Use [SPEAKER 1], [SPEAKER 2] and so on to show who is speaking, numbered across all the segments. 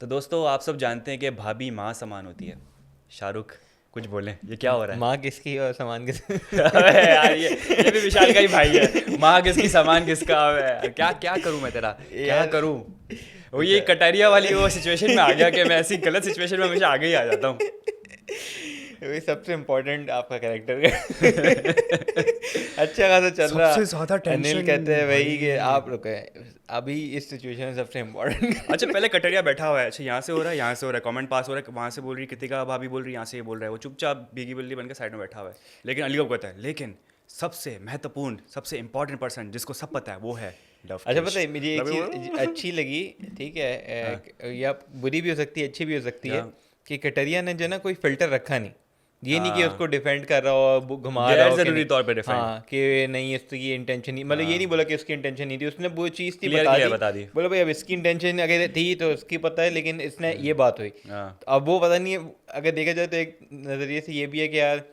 [SPEAKER 1] तो दोस्तों आप सब जानते हैं कि भाभी माँ समान होती है। शाहरुख कुछ बोले, ये क्या हो रहा
[SPEAKER 2] माँ किसकी और सामान किस
[SPEAKER 1] है? अबे यार ये भी विशाल का ही भाई है। माँ किसकी सामान किसका? अबे यार क्या क्या करूँ मैं तेरा, क्या
[SPEAKER 2] यार
[SPEAKER 1] करूँ? वो ये
[SPEAKER 2] विशाल
[SPEAKER 1] कटारिया वाली वो सिचुएशन में आ गया कि मैं ऐसी गलत सिचुएशन में हमेशा आगे ही आ जाता हूँ।
[SPEAKER 2] वही सबसे इम्पोर्टेंट आपका कैरेक्टर अच्छा खासा चल रहा।
[SPEAKER 1] सबसे ज्यादा
[SPEAKER 2] अनिल
[SPEAKER 1] टेंशन
[SPEAKER 2] कहते हैं वही कि
[SPEAKER 1] भाई।
[SPEAKER 2] आप रुके, अभी इस सिचुएशन में सबसे इम्पोर्टेंट
[SPEAKER 1] अच्छा पहले कटरिया बैठा हुआ है, अच्छा यहाँ से हो रहा है, यहाँ से हो रहा है, कमेंट पास हो रहा है, वहाँ से बोल रही कृतिका भाभी बोल रही, यहाँ से ये बोल रहा है, वो चुपचाप भीगी बिल्ली बनकर साइड में बैठा हुआ है। लेकिन अली को कहता है लेकिन सबसे महत्वपूर्ण सबसे इंपॉर्टेंट पर्सन जिसको सब पता है वो है
[SPEAKER 2] अच्छा पता
[SPEAKER 1] लवकेश।
[SPEAKER 2] है मुझे एक चीज़ अच्छी लगी, ठीक है,
[SPEAKER 1] हाँ
[SPEAKER 2] या बुरी भी हो सकती है अच्छी भी हो सकती है,
[SPEAKER 1] क्या?
[SPEAKER 2] कि कटरिया ने जो ना कोई फिल्टर रखा नहीं। ये नहीं कि
[SPEAKER 1] हाँ
[SPEAKER 2] उसको डिफेंड कर रहा हो, घुमा रहा
[SPEAKER 1] गैर
[SPEAKER 2] हो कि
[SPEAKER 1] जरूरी
[SPEAKER 2] नहीं।
[SPEAKER 1] तौर पे डिफेंड।
[SPEAKER 2] हाँ कि नहीं इसकी इंटेंशन नहीं, मतलब ये नहीं
[SPEAKER 1] हाँ
[SPEAKER 2] बोला कि उसकी इंटेंशन नहीं थी, उसने वो चीज़ थी
[SPEAKER 1] क्लियर
[SPEAKER 2] बता
[SPEAKER 1] क्लियर
[SPEAKER 2] दी।
[SPEAKER 1] बता दी।
[SPEAKER 2] बोला भाई अब इसकी इंटेंशन अगर थी तो उसकी पता है, लेकिन इसने ये बात हुई।
[SPEAKER 1] हाँ
[SPEAKER 2] तो अब वो पता नहीं है, अगर देखा जाए तो एक नज़रिए से ये भी है कि यार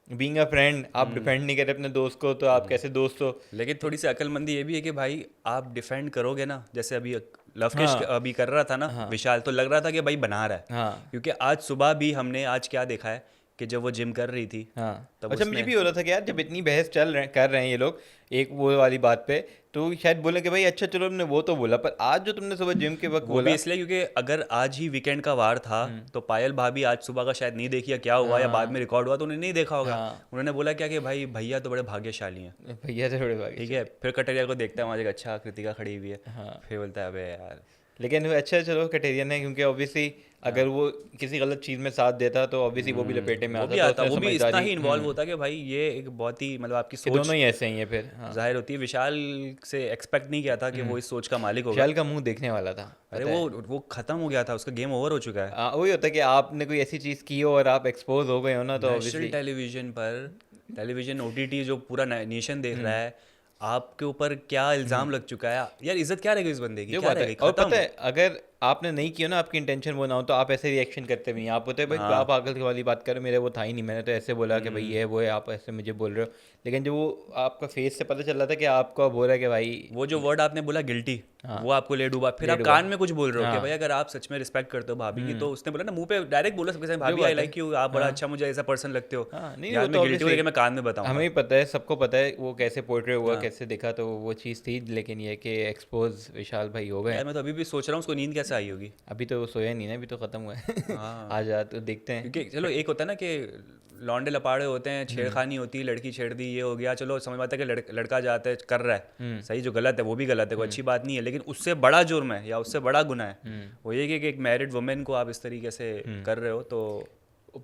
[SPEAKER 2] बीइंग अ फ्रेंड आप डिफेंड नहीं कर रहे अपने दोस्त को, तो आप कैसे दोस्त हो।
[SPEAKER 1] लेकिन थोड़ी सी अकलमंदी ये भी है कि भाई आप डिफेंड करोगे ना, जैसे अभी लवकेश
[SPEAKER 2] हाँ
[SPEAKER 1] अभी कर रहा था ना
[SPEAKER 2] हाँ
[SPEAKER 1] विशाल, तो लग रहा था कि भाई बना रहा है।
[SPEAKER 2] हाँ
[SPEAKER 1] क्योंकि आज सुबह भी हमने आज क्या देखा है कि जब वो जिम कर रही थी
[SPEAKER 2] हाँ।
[SPEAKER 1] तब
[SPEAKER 2] अच्छा मुझे
[SPEAKER 1] उसने
[SPEAKER 2] भी हो रहा था कि यार जब इतनी बहस कर रहे हैं ये लोग एक वो वाली बात पे, तो शायद बोले कि भाई अच्छा चलो तुमने वो तो बोला, पर आज जो तुमने सुबह जिम के वक्त
[SPEAKER 1] वो भी
[SPEAKER 2] बोला।
[SPEAKER 1] इसलिए क्योंकि अगर आज ही वीकेंड का वार था तो पायल भाभी आज सुबह का शायद नहीं देखी, या क्या हुआ या बाद में
[SPEAKER 2] हाँ
[SPEAKER 1] रिकॉर्ड हुआ तो उन्होंने नहीं देखा होगा।
[SPEAKER 2] हाँ
[SPEAKER 1] उन्होंने बोला क्या कि भाई भैया तो बड़े भाग्यशाली हैं।
[SPEAKER 2] भैया से बड़े
[SPEAKER 1] ठीक है,
[SPEAKER 2] भाग्यशाली।
[SPEAKER 1] फिर कटरिया को देखता है वहाँ, जगह अच्छा कृतिका खड़ी हुई है।
[SPEAKER 2] हाँ
[SPEAKER 1] फिर बोलता है अबे यार।
[SPEAKER 2] लेकिन वो अच्छा चलो कटेरियन है, क्योंकि ऑब्वियसली
[SPEAKER 1] हाँ
[SPEAKER 2] अगर वो किसी गलत चीज़ में साथ देता तो ऑब्वियसली वो भी लपेटे में
[SPEAKER 1] वो
[SPEAKER 2] आता,
[SPEAKER 1] भी
[SPEAKER 2] तो
[SPEAKER 1] आता,
[SPEAKER 2] उसने
[SPEAKER 1] वो भी इतना
[SPEAKER 2] समझदारी
[SPEAKER 1] ही इन्वॉल्व होता कि भाई ये एक बहुत ही मतलब आपकी
[SPEAKER 2] कि दोनों
[SPEAKER 1] सोच
[SPEAKER 2] ही ऐसे ही हैं फिर। हाँ
[SPEAKER 1] जाहिर होती है। विशाल से एक्सपेक्ट नहीं किया था कि वो इस सोच का मालिक होगा।
[SPEAKER 2] विशाल का मुंह देखने वाला था
[SPEAKER 1] अरे
[SPEAKER 2] पता है।
[SPEAKER 1] वो खत्म हो गया था, उसका गेम ओवर हो चुका है।
[SPEAKER 2] वही होता है कि आपने कोई ऐसी चीज़ की हो और आप एक्सपोज हो गए हो ना, तो
[SPEAKER 1] नेशनल
[SPEAKER 2] ऑब्वियसली।
[SPEAKER 1] टेलीविजन पर, टेलीविजन ओटीटी जो पूरा नेशन देख रहा है, आपके ऊपर क्या इल्ज़ाम लग चुका है यार, इज्जत क्या रहेगी इस बंदे की,
[SPEAKER 2] जो
[SPEAKER 1] क्या
[SPEAKER 2] बात
[SPEAKER 1] रह
[SPEAKER 2] है,
[SPEAKER 1] गई,
[SPEAKER 2] और पता
[SPEAKER 1] खत्म।
[SPEAKER 2] है अगर आपने नहीं किया ना, आपकी इंटेंशन वो ना हो, तो आप ऐसे रिएक्शन करते भी हैं। आप होते हैं भाई
[SPEAKER 1] हाँ
[SPEAKER 2] आप पागल वाली बात करो, मेरे वो था ही नहीं, मैंने तो ऐसे बोला कि भाई ये वो है, आप ऐसे मुझे बोल रहे हो। लेकिन जो वो आपका फेस से पता चल रहा था कि आपको बोल रहा है कि भाई
[SPEAKER 1] वो जो वर्ड आपने बोला गिल्टी,
[SPEAKER 2] हाँ
[SPEAKER 1] वो आपको ले डूबा, फिर
[SPEAKER 2] ले
[SPEAKER 1] आप
[SPEAKER 2] डूबा।
[SPEAKER 1] कान में कुछ बोल रहे हो कि भाई
[SPEAKER 2] हाँ
[SPEAKER 1] अगर आप सच में रिस्पेक्ट करते हो भाभी की,
[SPEAKER 2] हम्म
[SPEAKER 1] तो उसने बोला ना मुंह पे डायरेक्ट बोला सबके सामने,
[SPEAKER 2] जो
[SPEAKER 1] भाभी आई
[SPEAKER 2] बात है।
[SPEAKER 1] लाइक यू, आप बड़ा
[SPEAKER 2] हाँ
[SPEAKER 1] अच्छा मुझे ऐसा पर्सन लगते हो।
[SPEAKER 2] हाँ नहीं वो
[SPEAKER 1] यार
[SPEAKER 2] तो
[SPEAKER 1] मैं गिल्टी को
[SPEAKER 2] ऑब्वियसली
[SPEAKER 1] लेके मैं कान में
[SPEAKER 2] हमें
[SPEAKER 1] बताऊंगा।
[SPEAKER 2] ही पता है, सबको पता है वो कैसे पोर्ट्रे हुआ,
[SPEAKER 1] हाँ
[SPEAKER 2] कैसे दिखा, तो वो चीज़ थी। लेकिन ये कि एक्सपोज विशाल भाई हो गए हैं।
[SPEAKER 1] यार मैं तो अभी भी सोच रहा हूँ उसको नींद कैसे आई होगी।
[SPEAKER 2] अभी तो वो सोया नहीं ना, अभी तो ख़त्म हुआ है
[SPEAKER 1] हाँ
[SPEAKER 2] आ जा तो देखते हैं।
[SPEAKER 1] क्योंकि चलो एक होता है ना कि लौंडे लपाड़े होते हैं, छेड़खानी होती है, लड़की छेड़ दी, ये हो गया, चलो समझ में आता है कि लड़का जाता है कर रहा है सही, जो गलत है वो भी गलत है, कोई अच्छी बात नहीं है। लेकिन उससे बड़ा जुर्म है या उससे बड़ा गुनाह है वो ये कि एक मैरिड वुमेन को आप इस तरीके से कर रहे हो, तो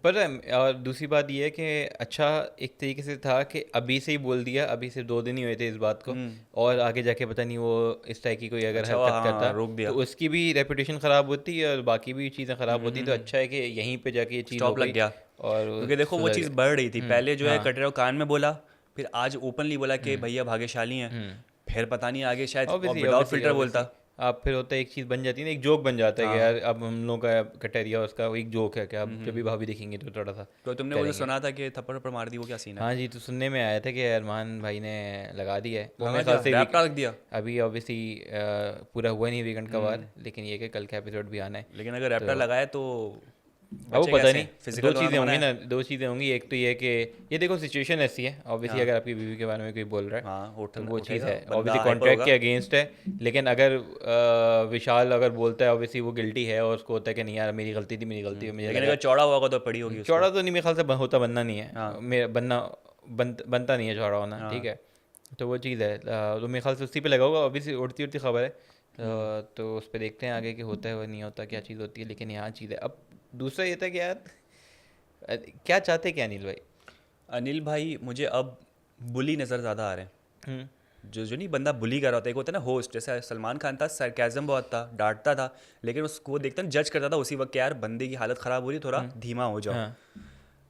[SPEAKER 2] पर और दूसरी बात ये है कि अच्छा एक तरीके से था कि अभी से ही बोल दिया, अभी सिर्फ 2 दिन ही हुए थे इस बात को, और आगे जाके पता नहीं वो इस टाइप की कोई अगर
[SPEAKER 1] अच्छा
[SPEAKER 2] हरकत
[SPEAKER 1] हाँ
[SPEAKER 2] करता
[SPEAKER 1] रोक
[SPEAKER 2] तो
[SPEAKER 1] दिया,
[SPEAKER 2] उसकी भी रेपुटेशन ख़राब होती और बाकी भी चीज़ें ख़राब होती। तो अच्छा है कि यहीं पे जाके ये चीज़ हो
[SPEAKER 1] स्टॉप लग
[SPEAKER 2] गई
[SPEAKER 1] गया।
[SPEAKER 2] और
[SPEAKER 1] क्योंकि देखो वो
[SPEAKER 2] सुधर
[SPEAKER 1] चीज़
[SPEAKER 2] गए।
[SPEAKER 1] बढ़ रही थी, पहले जो है
[SPEAKER 2] हाँ
[SPEAKER 1] कटरा कान में बोला, फिर आज ओपनली बोला कि भैया भाग्यशाली हैं, फिर पता नहीं आगे शायद
[SPEAKER 2] obviously
[SPEAKER 1] without
[SPEAKER 2] obviously
[SPEAKER 1] filter
[SPEAKER 2] obviously
[SPEAKER 1] बोलता।
[SPEAKER 2] आप फिर होता है एक चीज़ बन जाती है ना, एक जोक बन जाता है कि
[SPEAKER 1] हाँ
[SPEAKER 2] यार अब हम लोग का कटेरिया उसका वो एक जोक है कि अब जब भी भाभी दिखेंगे तो थोड़ा सा
[SPEAKER 1] तो तुमने वो जो
[SPEAKER 2] करेंगे।
[SPEAKER 1] सुना था कि थप्पड़ थप्पड़ मार दी, वो क्या सीन है?
[SPEAKER 2] हाँ जी, तो सुनने में आया था कि अरमान भाई ने लगा दिया है वो
[SPEAKER 1] लगा
[SPEAKER 2] मेरे ख्याल
[SPEAKER 1] दिया,
[SPEAKER 2] से
[SPEAKER 1] रैप रख दिया।
[SPEAKER 2] अभी ऑब्वियसली पूरा हुआ नहीं वीकेंड का वार, लेकिन ये कि कल का एपिसोड भी आना है।
[SPEAKER 1] लेकिन अगर रैप्टर
[SPEAKER 2] तो
[SPEAKER 1] लगाए तो
[SPEAKER 2] अब वो
[SPEAKER 1] बच्चे
[SPEAKER 2] पता
[SPEAKER 1] कैसे,
[SPEAKER 2] नहीं,
[SPEAKER 1] फिजिकल
[SPEAKER 2] दो
[SPEAKER 1] होना
[SPEAKER 2] चीज़ें
[SPEAKER 1] तो मना
[SPEAKER 2] होंगी
[SPEAKER 1] है।
[SPEAKER 2] ना, दो चीज़ें होंगी। एक तो ये कि ये देखो सिचुएशन ऐसी है ऑब्वियसली,
[SPEAKER 1] हाँ
[SPEAKER 2] अगर आपकी बीवी के बारे में कोई बोल रहा है
[SPEAKER 1] हाँ
[SPEAKER 2] तो वो चीज़
[SPEAKER 1] उठेगा
[SPEAKER 2] है
[SPEAKER 1] बंदा,
[SPEAKER 2] ऑब्वियसली
[SPEAKER 1] हाइपर
[SPEAKER 2] कॉन्ट्रैक्ट
[SPEAKER 1] होगा।
[SPEAKER 2] के अगेंस्ट है। लेकिन अगर विशाल अगर बोलता है ऑब्वियसली वो गिल्टी है और उसको होता है कि नहीं यार मेरी गलती थी, मेरी गलती है, मुझे
[SPEAKER 1] लेकिन
[SPEAKER 2] लगा।
[SPEAKER 1] अगर चौड़ा हुआ होगा तो पड़ी होगी उसको।
[SPEAKER 2] चौड़ा तो नहीं मेरे ख्याल से होता बनना नहीं है,
[SPEAKER 1] हाँ
[SPEAKER 2] मेरा बनता नहीं है चौड़ा होना, ठीक
[SPEAKER 1] हाँ
[SPEAKER 2] है। तो वो चीज़ है, तो मेरे ख्याल से उसी पे लगा होगा ऑब्वियसली, उड़ती उड़ती खबर है। तो उस पर देखते हैं आगे कि होता है वो नहीं होता, क्या चीज़ होती है। लेकिन यहाँ चीज़ है। अब दूसरा ये था कि यार क्या चाहते क्या अनिल भाई।
[SPEAKER 1] अनिल भाई मुझे अब बुली नज़र ज़्यादा आ रहे हैं।
[SPEAKER 2] हम्म
[SPEAKER 1] जो जो नहीं बंदा बुली कर रहा होता है, एक होता है ना होस्ट, जैसे सलमान खान था, सरकाज़म बहुत था, डांटता था, लेकिन उसको वो देखता ना जज करता था उसी वक्त कि यार बंदे की हालत ख़राब हो रही है, थोड़ा धीमा हो जाओ।
[SPEAKER 2] हाँ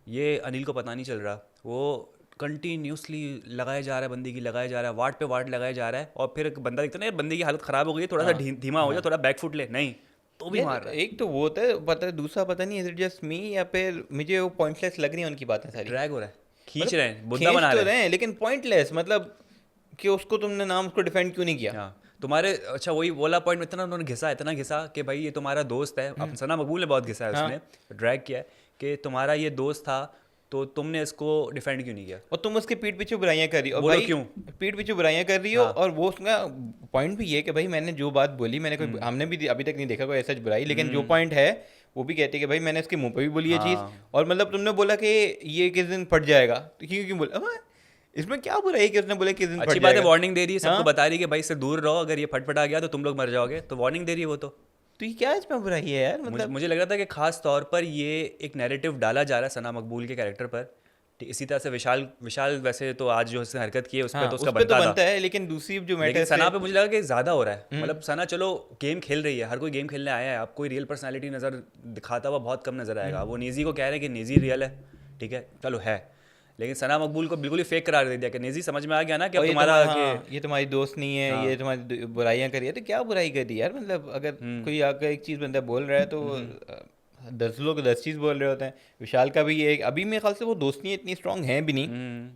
[SPEAKER 1] ये अनिल को पता नहीं चल रहा, वो कंटिन्यूसली लगाया जा रहा है, बंदे की लगाया जा रहा है, वार्ड पे वार्ड लगाया जा रहा है, और फिर एक बंदा देखता है ना यार बंदे की हालत ख़राब हो गई है, थोड़ा सा
[SPEAKER 2] हाँ
[SPEAKER 1] धीमा हो
[SPEAKER 2] हाँ
[SPEAKER 1] जाओ, थोड़ा बैक फुट ले, नहीं तो भी मार
[SPEAKER 2] यार
[SPEAKER 1] रहा है।
[SPEAKER 2] एक तो वो होता है, पता है दूसरा पता नहीं इज इट जस्ट मी या फिर मुझे वो पॉइंटलेस लग रही है उनकी बातें सारी।
[SPEAKER 1] ड्रैग हो रहा है, खींच
[SPEAKER 2] मतलब
[SPEAKER 1] रहे हैं, बुद्धा
[SPEAKER 2] खींच
[SPEAKER 1] बना
[SPEAKER 2] तो
[SPEAKER 1] रहे हैं।
[SPEAKER 2] रहे हैं लेकिन पॉइंटलेस, मतलब कि उसको तुमने नाम उसको डिफेंड क्यों नहीं किया।
[SPEAKER 1] हाँ तुम्हारे अच्छा वही वाला पॉइंट में इतना उन्होंने घिसा कि भाई ये तुम्हारा दोस्त है। अब सना मकबूल ने बहुत घिसा है, उसने ड्रैग किया है कि तुम्हारा ये दोस्त था तो तुमने इसको डिफेंड क्यों नहीं किया,
[SPEAKER 2] और तुम उसके पीठ पीछे बुराइयां कर रही हो, और
[SPEAKER 1] बोलो
[SPEAKER 2] भाई
[SPEAKER 1] क्यों?
[SPEAKER 2] पीठ पीछे बुराइयां कर रही हो। और वो उसका पॉइंट भी ये है कि भाई मैंने जो बात बोली, मैंने कोई हमने भी अभी तक नहीं देखा कोई ऐसा बुराई, लेकिन जो पॉइंट है वो भी कहते हैं कि भाई मैंने इसके मुंह पे भी बोली ये चीज़, और मतलब तुमने बोला कि ये किस दिन फट जाएगा, तो क्यों क्यों बोला? इसमें क्या बुराई है कि उसने बोला किस दिन फट
[SPEAKER 1] अच्छी बात है,
[SPEAKER 2] जाएगा?
[SPEAKER 1] वार्निंग दे रही है, सबको बता रही है कि भाई इससे दूर रहो, अगर ये फटफटा गया तो तुम लोग मर जाओगे, तो वार्निंग दे रही है वो।
[SPEAKER 2] तो ये क्या इसमें बुराई है यार? मतलब
[SPEAKER 1] मुझे लग रहा था कि खास तौर पर ये एक नैरेटिव डाला जा रहा है सना मकबूल के कैरेक्टर पर। इसी तरह से विशाल वैसे तो आज जो उसने हरकत की है उस पर तो उसका
[SPEAKER 2] उस पे तो
[SPEAKER 1] बनता
[SPEAKER 2] बनता है, लेकिन दूसरी जो
[SPEAKER 1] लेकिन
[SPEAKER 2] मैटर
[SPEAKER 1] सना पे मुझे लगा कि ज़्यादा हो रहा है। मतलब सना चलो गेम खेल रही है, हर कोई गेम खेलने आया है, आपको कोई रियल पर्सनालिटी नज़र दिखाता हुआ बहुत कम नज़र आएगा। वो नेजी को कह रहे हैं कि नेजी रियल है, ठीक है चलो है, लेकिन सना मकबूल को बिल्कुल ही फेक करार दे दिया कि नेजी समझ में आ गया ना कि अब तुम्हारा
[SPEAKER 2] ये तुम्हारी दोस्त नहीं है, ये तुम्हारी बुराइयां करी है, तो क्या बुराई करी यार? मतलब अगर कोई आकर एक चीज़ बंदा बोल रहा है तो 10 लोग 10 चीज़ बोल रहे होते हैं। विशाल का भी ये अभी मेरे ख्याल से वो दोस्तियाँ इतनी स्ट्रांग हैं भी नहीं।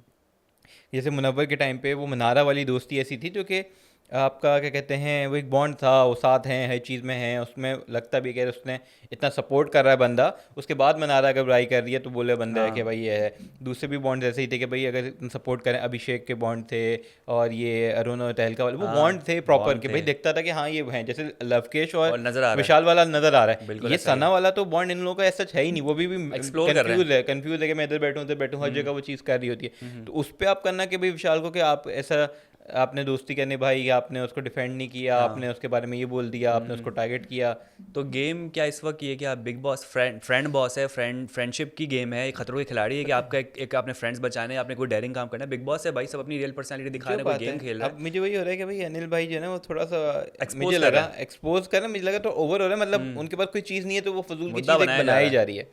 [SPEAKER 2] जैसे मुनव्वर के टाइम पे वो मनारा वाली दोस्ती ऐसी थी जो कि आपका क्या कहते हैं, वो एक बॉन्ड था, वो साथ हैं हर चीज़ में हैं, उसमें लगता भी कि उसने इतना सपोर्ट कर रहा है बंदा, उसके बाद मनारा अगर बुराई कर रही है तो बोले बंदा है कि भाई ये है। दूसरे भी बॉन्ड ऐसे ही थे कि भाई अगर सपोर्ट करें, अभिषेक के बॉन्ड थे और ये अरुण और तहलका वाले, वो बॉन्ड थे प्रॉपर कि भाई दिखता था कि हाँ ये हैं, जैसे लवकेश और विशाल वाला नजर आ रहा है। ये सना वाला तो बॉन्ड इन लोगों का ऐसा है ही नहीं, वो भी कंफ्यूज है कि मैं इधर बैठूँ हर जगह वो चीज़ कर रही होती है। तो उस पर आप करना कि भाई विशाल को कि आप ऐसा आपने दोस्ती करने भाई, आपने उसको डिफेंड नहीं किया, आपने उसके बारे में ये बोल दिया, आपने उसको टारगेट किया।
[SPEAKER 1] तो गेम क्या इस वक्त ये कि आप बिग बॉस फ्रेंड बॉस है, फ्रेंडशिप की गेम है, खतरों के खिलाड़ी है कि आपका एक आपने फ्रेंड्स बचाने, आपने कोई डेयरिंग काम करना है। बिग बॉस है भाई, सब अपनी रियल पर्सनालिटी दिखा रहे हैं, कोई गेम खेल रहा है।
[SPEAKER 2] अब मुझे वही हो रहा है कि भाई अनिल भाई जो है ना वो थोड़ा सा मुझे लगा एक्सपोज कर रहा है, मुझे लगा तो ओवर हो रहा है। मतलब उनके पास कोई चीज़ नहीं है तो वो फजूल की चीज़ बनाई जा रही है,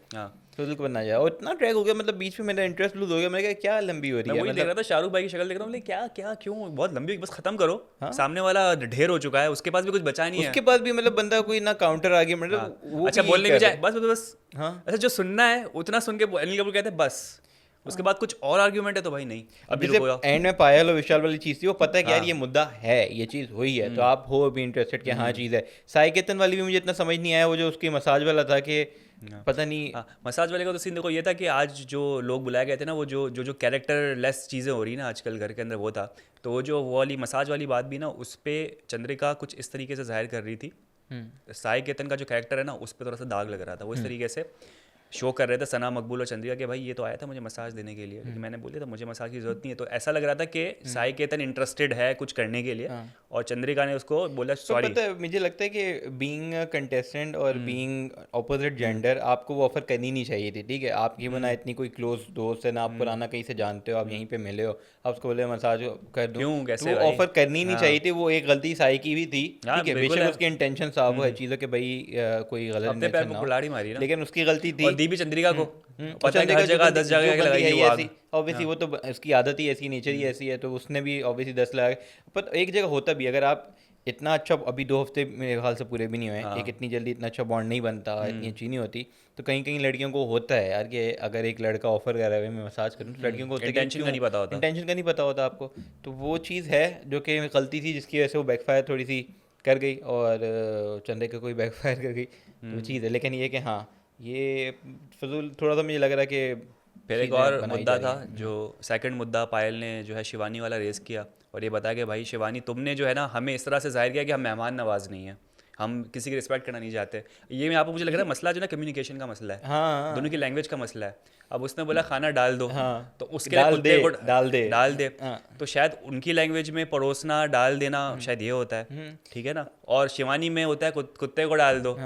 [SPEAKER 2] फजूल को बनना जाए, और इतना ट्रैक हो गया, मतलब बीच में मेरा इंटरेस्ट लूज हो गया। मैंने कहा क्या लंबी हो रही है,
[SPEAKER 1] वही देख रहा था शाहरुख भाई की शक्ल देख रहा हूँ, क्या क्या क्यों बहुत लंबी, बस खत्म करो। सामने वाला ढेर हो चुका है, उसके पास भी कुछ बचा नहीं है,
[SPEAKER 2] उसके पास भी मतलब बंदा कोई ना काउंटर आ गया, मतलब वो
[SPEAKER 1] अच्छा बोलने भी जाए बस
[SPEAKER 2] हाँ
[SPEAKER 1] अच्छा जो सुनना है उतना सुन के अनिल कपूर कहते हैं बस, उसके बाद कुछ और आर्ग्यूमेंट है तो भाई नहीं।
[SPEAKER 2] अब जैसे एंड में पायल और विशाल वाली चीज़ थी, वो पता है कि यार ये मुद्दा है, ये चीज़ हुई है, तो आप हो भी इंटरेस्टेड कि हाँ चीज़ है। साई केतन वाली भी मुझे इतना समझ नहीं आया, वो जो उसकी मसाज वाला था कि पता नहीं।
[SPEAKER 1] मसाज वाले का तो सीन देखो ये था कि आज जो लोग बुलाए गए थे ना, वो जो कैरेक्टर लेस चीज़ें हो रही ना आजकल घर के अंदर, वो था। तो वो जो वो वाली मसाज वाली बात भी ना, उस पर चंद्रिका कुछ इस तरीके से जाहिर कर रही थी। साई केतन का जो कैरेक्टर है ना, उस पर थोड़ा सा दाग लग रहा था, वो इस तरीके से शो कर रहे थे सना मकबूल और चंद्रिका के भाई ये तो आया था मुझे मसाज देने के लिए, लेकिन मैंने बोला था मुझे मसाज की जरूरत नहीं है। तो ऐसा लग रहा था कि साई केतन इंटरेस्टेड है कुछ करने के लिए, और चंद्रिका ने उसको बोला सॉरी।
[SPEAKER 2] तो मुझे लगता है कि बीइंग अ कंटेस्टेंट और बीइंग ऑपोजिट जेंडर आपको वो ऑफर करनी नहीं चाहिए थी, ठीक है? आपकी बना इतनी कोई क्लोज दोस्त है ना, आप पुराना कहीं से जानते हो, आप यहीं पे मिले हो, आप उसको बोले मसाज कर दूं,
[SPEAKER 1] क्यों कैसे
[SPEAKER 2] वो ऑफर करनी नहीं चाहिए थी। वो एक गलती साई की भी थी, ठीक है, बेशक उसकी इंटेंशन साफ हो, हर चीज़ों के भाई कोई गलत इंटेंशन ना हो, लेकिन उसकी गलती थी।
[SPEAKER 1] दी भी चंद्रिका को पता है हर जगह 10 जगह लगाई
[SPEAKER 2] ऐसी, ऑब्वियसली वो तो उसकी आदत ही ऐसी, नेचर ही ऐसी है, तो उसने भी ऑब्वियसली 10 लगाए। पर एक जगह होता भी, अगर आप इतना अच्छा, अभी 2 हफ्ते मेरे ख्याल से पूरे भी नहीं हुए, एक इतनी जल्दी इतना अच्छा बॉन्ड नहीं बनता, इतनी अच्छी नहीं होती, तो कहीं कहीं लड़कियों को होता है यार कि अगर एक लड़का ऑफर कर रहा है मैं मसाज करूँ, तो लड़कियों को
[SPEAKER 1] इंटेंशन का नहीं पता होता,
[SPEAKER 2] इंटेंशन का नहीं पता होता आपको। तो वो चीज़ है जो कि गलती थी, जिसकी वजह से वो बैकफायर थोड़ी सी कर गई, और चंद्रिका कोई बैकफायर कर गई, तो चीज़ है। लेकिन ये कि हाँ ये फजूल थोड़ा सा मुझे लग रहा है कि
[SPEAKER 1] फिर एक और मुद्दा था, जो सेकंड मुद्दा पायल ने जो है शिवानी वाला रेस किया, और ये बताया कि भाई शिवानी तुमने जो है ना हमें इस तरह से जाहिर किया कि हम मेहमान नवाज नहीं है, हम किसी की रिस्पेक्ट करना नहीं चाहते। ये यहाँ पर मुझे लग रहा है मसला जो ना कम्युनिकेशन का मसला है,
[SPEAKER 2] हाँ,
[SPEAKER 1] दोनों की लैंग्वेज का मसला है। अब उसने बोला खाना डाल दो,
[SPEAKER 2] हाँ,
[SPEAKER 1] तो उसके लिए कुत्ते को डाल दे,
[SPEAKER 2] हाँ,
[SPEAKER 1] तो शायद उनकी लैंग्वेज में परोसना डाल देना शायद ये होता है, ठीक है ना, और शिवानी में होता है कुत्ते को डाल दो,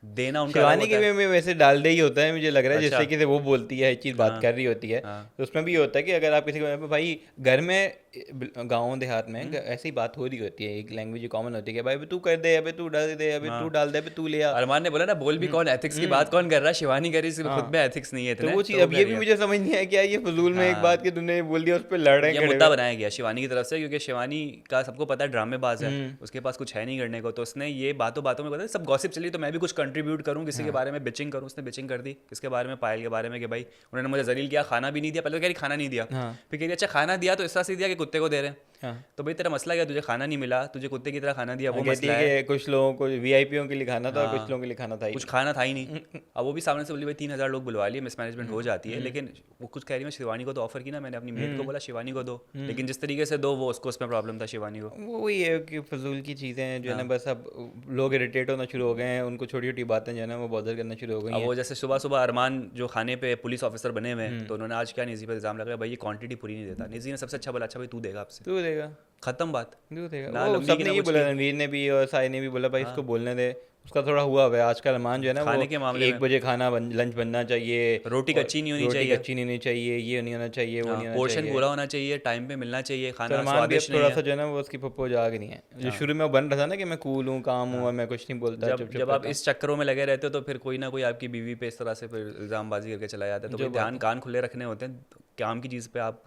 [SPEAKER 1] देना उनका
[SPEAKER 2] शिवानी के वे में वैसे डाल दे ही होता है, मुझे लग रहा है,
[SPEAKER 1] अच्छा।
[SPEAKER 2] जिससे कि वो बोलती है, एक चीज़ बात कर रही होती है, तो उसमें भी होता है कि अगर आप किसी को भाई घर में गाँव देहात में ऐसी बात हो रही होती है, एक लैंग्वेज कॉमन होती है कि भाई तू कर दे, अबे तू डाल दे, अबे तू डाल दे, अबे तू ले आ।
[SPEAKER 1] अरमान ने बोला ना बोल भी कौन, एथिक्स की बात कौन कर रहा है, शिवानी कर रही है, खुद में एथिक्स नहीं है
[SPEAKER 2] तो वो चीज़ अब ये भी मुझे समझ नहीं आया क्या ये फजूल में एक बात कि तूने बोल दिया, उस पर लड़ रहे हैं,
[SPEAKER 1] मुद्दा बनाया गया शिवानी की तरफ से, क्योंकि शिवानी का सबको पता है ड्रामेबाज है, उसके पास कुछ है नहीं करने को, तो उसने ये बातों बातों में पता है सब गॉसिप चली तो मैं भी कुछ कंट्रीब्यूट करूँ, किसी के बारे में बिचिंग करूँ, उसने बिचिंग कर दी किसके बारे में, पायल के बारे में, कि भाई उन्होंने मुझे जलील किया, खाना भी नहीं दिया, पहले तो कह रही खाना नहीं दिया, फिर कह रही अच्छा खाना दिया तो इस तरह से दिया कि कुत्ते को दे रहे हैं,
[SPEAKER 2] हाँ।
[SPEAKER 1] तो भाई तेरा मसला क्या, तुझे खाना नहीं मिला, तुझे कुत्ते की तरह खाना दिया, वो
[SPEAKER 2] कहती
[SPEAKER 1] मसला
[SPEAKER 2] है
[SPEAKER 1] है।
[SPEAKER 2] कि कुछ लोगों को वीआईपीओ के लिए खाना था और कुछ
[SPEAKER 1] हाँ।
[SPEAKER 2] लोगों के लिए खाना था ही
[SPEAKER 1] कुछ
[SPEAKER 2] नहीं।
[SPEAKER 1] खाना था ही नहीं। अब वो भी सामने से बोली भाई 3,000 लोग बुलवा लिए, मिसमैनेजमेंट हो जाती है, लेकिन वो कुछ कह रही, मैं शिवानी को तो ऑफर की ना, मैंने अपनी मेट को बोला शिवानी को दो, लेकिन जिस तरीके से दो वो उसको उसमें प्रॉब्लम था शिवानी को।
[SPEAKER 2] वो वही है कि फजूल की चीज़ें हैं जो है ना,
[SPEAKER 1] हाँ।
[SPEAKER 2] बस अब लोग इरिटेट होना शुरू हो गए हैं, उनको छोटी छोटी बातें जो है ना वो बॉदर करना शुरू हो गई
[SPEAKER 1] अब
[SPEAKER 2] हैं।
[SPEAKER 1] वो जैसे सुबह सुबह अरमान जो खाने पे पुलिस ऑफिसर बने हुए हैं, तो उन्होंने आज क्या निजी पर इल्ज़ाम लगाया, भाई ये क्वांटिटी पूरी नहीं देता। निजी ने सबसे अच्छा बोला, अच्छा भाई तू देगा आपसे,
[SPEAKER 2] तू देगा,
[SPEAKER 1] खत्म बात।
[SPEAKER 2] तू देगा।
[SPEAKER 1] ना
[SPEAKER 2] वो
[SPEAKER 1] लंबी की
[SPEAKER 2] सबने
[SPEAKER 1] ना
[SPEAKER 2] ये
[SPEAKER 1] कुछ
[SPEAKER 2] बोला,
[SPEAKER 1] की।
[SPEAKER 2] रणवीर ने भी और साई ने भी बोला भाई
[SPEAKER 1] हाँ।
[SPEAKER 2] इसको बोलने दे, उसका थोड़ा हुआ हुआ है आजकल। अरमान जो है ना वो
[SPEAKER 1] खाने के मामले
[SPEAKER 2] 1 बजे खाना लंच बनना चाहिए,
[SPEAKER 1] रोटी
[SPEAKER 2] और
[SPEAKER 1] कच्ची नहीं होनी
[SPEAKER 2] रोटी
[SPEAKER 1] चाहिए।
[SPEAKER 2] कच्ची नहीं होनी चाहिए, ये नहीं होना चाहिए, वो नहीं होना
[SPEAKER 1] पोर्शन
[SPEAKER 2] चाहिए।
[SPEAKER 1] पूरा होना चाहिए, टाइम पे मिलना चाहिए,
[SPEAKER 2] तो
[SPEAKER 1] खाना
[SPEAKER 2] अरमान भी अब
[SPEAKER 1] स्वादिष्ट नहीं
[SPEAKER 2] थोड़ा
[SPEAKER 1] है।
[SPEAKER 2] सा जो है ना वो उसकी पप्पो जाग नहीं है, जो शुरू में वो बन रहा था ना कि मैं कूल हूँ, काम हूँ और मैं कुछ नहीं बोलता,
[SPEAKER 1] जब
[SPEAKER 2] चुप चुप
[SPEAKER 1] जब आप
[SPEAKER 2] करता हूँ।
[SPEAKER 1] इस चक्करों में लगे रहते हो तो फिर कोई ना कोई आपकी बीवी पे इस तरह से फिर इल्ज़ामबाजी करके चला जाता है, तो
[SPEAKER 2] जो
[SPEAKER 1] भाई ध्यान कान खुले रखने होते हैं। काम की चीज़ पे आप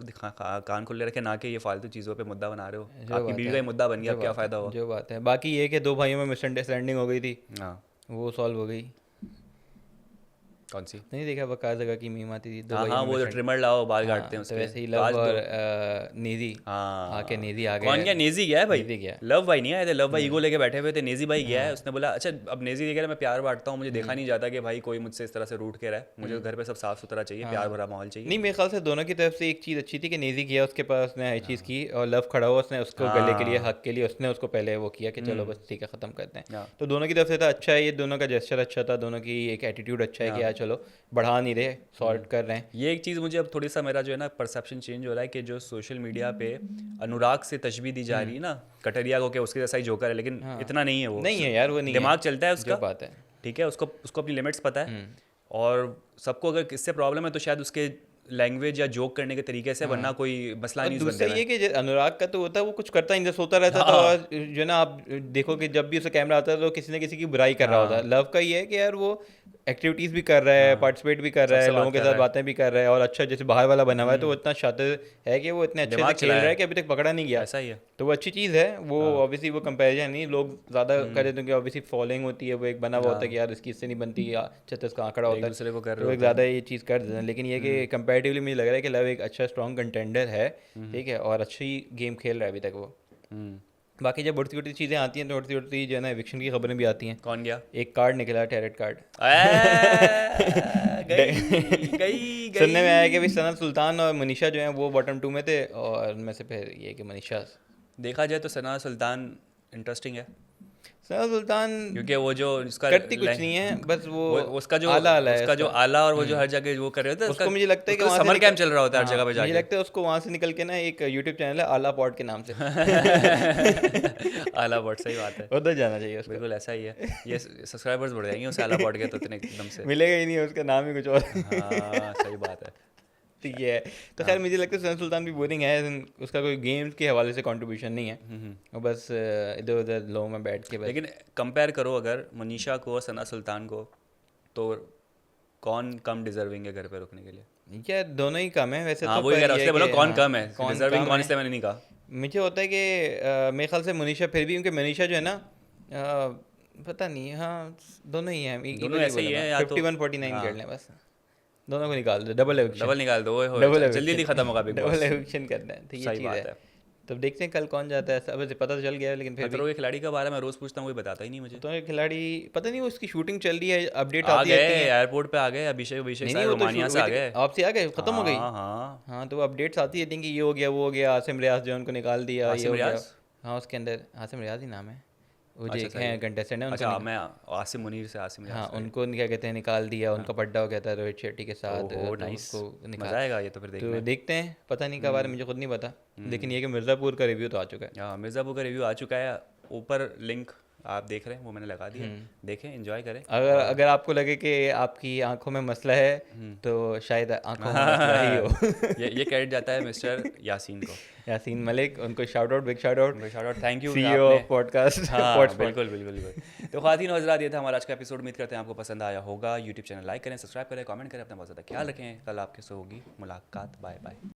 [SPEAKER 1] कान खुले रखे, ना कि ये फालतू चीज़ों पे मुद्दा बना रहे हो।
[SPEAKER 2] जो
[SPEAKER 1] आपकी
[SPEAKER 2] बात
[SPEAKER 1] बीवी
[SPEAKER 2] है,
[SPEAKER 1] का ही मुद्दा बन गया,
[SPEAKER 2] जो
[SPEAKER 1] अब क्या
[SPEAKER 2] बात है,
[SPEAKER 1] फ़ायदा हुआ।
[SPEAKER 2] जो बात है। बाकी ये कि 2 भाइयों में मिसअंडरस्टैंडिंग हो गई थी,
[SPEAKER 1] हाँ,
[SPEAKER 2] वो सॉल्व हो गई।
[SPEAKER 1] कौन सी?
[SPEAKER 2] नहीं देखा वकार जगह की मीम आती थी 2
[SPEAKER 1] हाँ
[SPEAKER 2] भाइयों
[SPEAKER 1] हाँ,
[SPEAKER 2] में
[SPEAKER 1] वो जो
[SPEAKER 2] मिसअंडर-
[SPEAKER 1] ट्रिमर लाओ बाल
[SPEAKER 2] हाँ,
[SPEAKER 1] काटते हैं
[SPEAKER 2] तो
[SPEAKER 1] उसके।
[SPEAKER 2] वैसे ही
[SPEAKER 1] तो
[SPEAKER 2] लव
[SPEAKER 1] आज
[SPEAKER 2] और
[SPEAKER 1] दो।
[SPEAKER 2] निधि
[SPEAKER 1] हाँ,
[SPEAKER 2] आके निधि आ
[SPEAKER 1] कौन
[SPEAKER 2] गए।
[SPEAKER 1] गया? नेजी गया है भाई।
[SPEAKER 2] निधि गया।
[SPEAKER 1] लव भाई नहीं आए थे, लव भाई ईगो लेके बैठे हुए थे, नेजी भाई गया है। उसने बोला अच्छा, अब नेजी कह रहा मैं प्यार बांटता हूँ, मुझे देखा नहीं जाता कि भाई कोई मुझसे इस तरह से रूठ के रहा है, मुझे घर पे सब साफ सुथरा चाहिए, प्यार भरा माहौल चाहिए।
[SPEAKER 2] नहीं, मेरे ख्याल से दोनों की तरफ से एक चीज़ अच्छी थी कि निधि किया उसके पास, उसने हर चीज़ की, और लव खड़ा हुआ, उसने उसको गले के लिए, हक के लिए उसने उसको पहले वो किया कि चलो बस ठीक है ख़त्म करते हैं।
[SPEAKER 1] हाँ।
[SPEAKER 2] तो दोनों की तरफ से था अच्छा है, ये दोनों का जेस्चर अच्छा था, दोनों की एक एटीट्यूड अच्छा है कि यार चलो बढ़ा नहीं रहे, सॉर्ट कर रहे हैं।
[SPEAKER 1] ये एक चीज़ मुझे अब थोड़ी सा मेरा जो है ना परसेप्शन चेंज हो रहा है कि जो सोशल मीडिया पे अनुराग से तशबीह दी जा रही है ना कटरिया को, कि उसके जैसा ही जोकर है, लेकिन इतना नहीं है वो।
[SPEAKER 2] नहीं है यार, वो नहीं है,
[SPEAKER 1] दिमाग चलता है
[SPEAKER 2] जो
[SPEAKER 1] उसका,
[SPEAKER 2] बात है।
[SPEAKER 1] ठीक है, उसको उसको अपनी लिमिट्स पता है, और सबको अगर किससे प्रॉब्लम है तो शायद उसके लैंग्वेज या जोक करने के तरीके से, वरना कोई मसला
[SPEAKER 2] और
[SPEAKER 1] नहीं उस
[SPEAKER 2] दूसरा
[SPEAKER 1] बंदे
[SPEAKER 2] ये
[SPEAKER 1] में।
[SPEAKER 2] कि अनुराग का तो होता है वो कुछ करता ही नहीं था, सोता रहता था,
[SPEAKER 1] हाँ।
[SPEAKER 2] और जो है ना आप देखो कि जब भी उसे कैमरा आता है तो किसी न किसी की बुराई कर रहा होता है। लव का ये है कि यार वो एक्टिविटीज़ भी कर रहा है, पार्टिसिपेट भी कर रहा है,
[SPEAKER 1] सबसे बात
[SPEAKER 2] लोगों के
[SPEAKER 1] कर
[SPEAKER 2] साथ
[SPEAKER 1] रहा है।
[SPEAKER 2] बातें भी कर रहा है, और अच्छा जैसे बाहर वाला बना हुआ है तो वो इतना शातिर है कि वो इतने अच्छे से
[SPEAKER 1] दिमाग
[SPEAKER 2] खेल
[SPEAKER 1] चलाया
[SPEAKER 2] रहा है
[SPEAKER 1] है।
[SPEAKER 2] कि अभी तक पकड़ा नहीं गया।
[SPEAKER 1] ऐसा ही है।
[SPEAKER 2] तो वो अच्छी चीज़ है, वो ऑब्वियसली वो कंपैरिजन नहीं लोग ज़्यादा कर देते हैं कि ऑब्वियसली फॉलोइंग होती है, वो एक बना हुआ होता है कि यार इसकी इससे नहीं बनती, या छत्तीस का आंकड़ा होता है,
[SPEAKER 1] दूसरे को कर रहे
[SPEAKER 2] तो एक
[SPEAKER 1] होते हैं।
[SPEAKER 2] ज़्यादा ये चीज़ कर देते हैं। लेकिन ये कि कंपैरेटिवली मुझे लग रहा है कि लव एक अच्छा स्ट्रॉन्ग कंटेंडर है, ठीक है, और अच्छी गेम खेल रहा है अभी तक वो। बाकी जब उड़ती उड़ती चीज़ें आती हैं तो उड़ती उड़ती जो है ना एविक्शन की खबरें भी आती हैं।
[SPEAKER 1] कौन गया?
[SPEAKER 2] एक कार्ड निकला, टैरेट कार्ड।
[SPEAKER 1] गई
[SPEAKER 2] सुनने में आया कि भाई सना सुल्तान और मनीषा जो हैं वो बॉटम 2 में थे, और उनमें से फिर ये कि मनीषा।
[SPEAKER 1] देखा जाए तो सना सुल्तान इंटरेस्टिंग है,
[SPEAKER 2] सना सुल्तान
[SPEAKER 1] क्योंकि वो जो उसका
[SPEAKER 2] करती कुछ नहीं है, बस वो
[SPEAKER 1] उसका जो
[SPEAKER 2] आला आला है
[SPEAKER 1] उसका जो
[SPEAKER 2] उसका।
[SPEAKER 1] आला, और वो जो हर जगह वो कर रहे होते हैं,
[SPEAKER 2] उसको मुझे लगता है कि वहाँ से
[SPEAKER 1] समर कैंप चल रहा होता है हर जगह पे
[SPEAKER 2] मुझे
[SPEAKER 1] जाके।
[SPEAKER 2] लगता है उसको वहाँ से निकल के ना एक यूट्यूब चैनल है आला पॉड के नाम से,
[SPEAKER 1] आला पॉट, सही बात है,
[SPEAKER 2] उधर जाना चाहिए उसको।
[SPEAKER 1] बिल्कुल ऐसा ही है। ये सब्सक्राइबर्स बढ़ जाएंगे उसे आला पॉट के तो इतने एकदम से।
[SPEAKER 2] मिलेगा ही नहीं, उसका नाम ही कुछ और।
[SPEAKER 1] हाँ सही बात है।
[SPEAKER 2] ठीक है, तो खैर मुझे लगता है सना सुल्तान भी बोरिंग है, उसका कोई गेम्स के हवाले से कंट्रीब्यूशन नहीं है, वो बस इधर उधर लोगों में बैठ के बस।
[SPEAKER 1] लेकिन कंपेयर करो अगर मनीषा को और सना सुल्तान को, तो कौन कम डिजर्विंग है घर पे रुकने के लिए?
[SPEAKER 2] क्या दोनों ही कम है वैसे
[SPEAKER 1] हाँ
[SPEAKER 2] तो,
[SPEAKER 1] वही
[SPEAKER 2] पर
[SPEAKER 1] कह रहा
[SPEAKER 2] ये
[SPEAKER 1] उसने बोला
[SPEAKER 2] कि
[SPEAKER 1] कौन
[SPEAKER 2] हाँ,
[SPEAKER 1] कम है,
[SPEAKER 2] कौन
[SPEAKER 1] डिजर्विंग
[SPEAKER 2] कम
[SPEAKER 1] कौन,
[SPEAKER 2] है।
[SPEAKER 1] इसलिए मैंने नहीं कहा।
[SPEAKER 2] मुझे होता है कि मेरे ख्याल से मनीषा फिर भी, क्योंकि मनीषा जो है ना पता नहीं, हाँ दोनों ही हैं,
[SPEAKER 1] दोनों ऐसे ही हैं, या तो
[SPEAKER 2] 51-49 कर लें बस, दोनों को निकाल दो, डबल
[SPEAKER 1] डबल निकाल दो, ओए होए,
[SPEAKER 2] डबल
[SPEAKER 1] जल्दी खत्म होगा बिग
[SPEAKER 2] डबल
[SPEAKER 1] बॉस।
[SPEAKER 2] एविक्शन करना है, तो ये
[SPEAKER 1] सही
[SPEAKER 2] चीज़
[SPEAKER 1] बात
[SPEAKER 2] है।
[SPEAKER 1] है।
[SPEAKER 2] तब देखते हैं कल कौन जाता है, अब पता तो चल गया है लेकिन फिर भी
[SPEAKER 1] खतरों के खिलाड़ी के बारे में रोज पूछता हूँ, कोई बताता ही नहीं मुझे।
[SPEAKER 2] तो ये खिलाड़ी पता नहीं वो उसकी शूटिंग चल रही है, अपडेट
[SPEAKER 1] आ
[SPEAKER 2] आती
[SPEAKER 1] गए
[SPEAKER 2] रहती है।
[SPEAKER 1] एयरपोर्ट पे, आ गए अभिषेक,
[SPEAKER 2] नहीं
[SPEAKER 1] सारे
[SPEAKER 2] वो तो
[SPEAKER 1] रोमानिया से आ गए।
[SPEAKER 2] आपसे आ गए, खत्म हो गई।
[SPEAKER 1] हाँ हाँ,
[SPEAKER 2] हाँ तो अपडेट्स आती रहती हैं कि ये हो गया वो हो गया, आसिम रियाज जो है उनको निकाल दिया, ये
[SPEAKER 1] आसिम
[SPEAKER 2] हो गया।
[SPEAKER 1] रियाज?
[SPEAKER 2] हाँ उसके अंदर आसिम रियाज ही नाम है, वो जो
[SPEAKER 1] अच्छा,
[SPEAKER 2] एक
[SPEAKER 1] सही
[SPEAKER 2] हैं
[SPEAKER 1] है।
[SPEAKER 2] कंटेस्टेंट है,
[SPEAKER 1] अच्छा मैं आसिम मुनीर से आसिम
[SPEAKER 2] हाँ
[SPEAKER 1] रियाज,
[SPEAKER 2] उनको क्या कहते हैं निकाल दिया, उनका पड्डा हो गया था रोहित शेट्टी के साथ,
[SPEAKER 1] ओहो,
[SPEAKER 2] तो
[SPEAKER 1] नाइस।
[SPEAKER 2] उसको निकाल।
[SPEAKER 1] मजा आएगा ये तो फिर
[SPEAKER 2] तो
[SPEAKER 1] देखने।
[SPEAKER 2] देखते हैं, पता नहीं कब आ रहा है, मुझे खुद नहीं पता, लेकिन ये कि मिर्ज़ापुर का रिव्यू तो आ चुका है।
[SPEAKER 1] हाँ मिर्ज़ापुर का रिव्यू आ चुका है, ऊपर लिंक आप देख रहे हैं वो मैंने लगा दिया, देखें एंजॉय करें।
[SPEAKER 2] अगर आपको लगे कि आपकी आंखों में मसला है तो शायद आंखों में मसला ही हो।
[SPEAKER 1] ये क्रेडिट जाता है मिस्टर यासीन को,
[SPEAKER 2] यासीन मलिक, उनको shout out, big shout out,
[SPEAKER 1] shout out, thank you
[SPEAKER 2] CEO of podcast.
[SPEAKER 1] हाँ बिल्कुल बिल्कुल बिल्कुल। तो ख़वातीन और हज़रात, ये था हमारा आज का एपिसोड, उम्मीद करते हैं आपको पसंद आया होगा। यूट्यूब चैनल लाइक करें, सब्सक्राइब करें, कमेंट करें, अपना बहुत ज़्यादा ख्याल रखें। कल आपके से होगी मुलाकात, बाय बाय।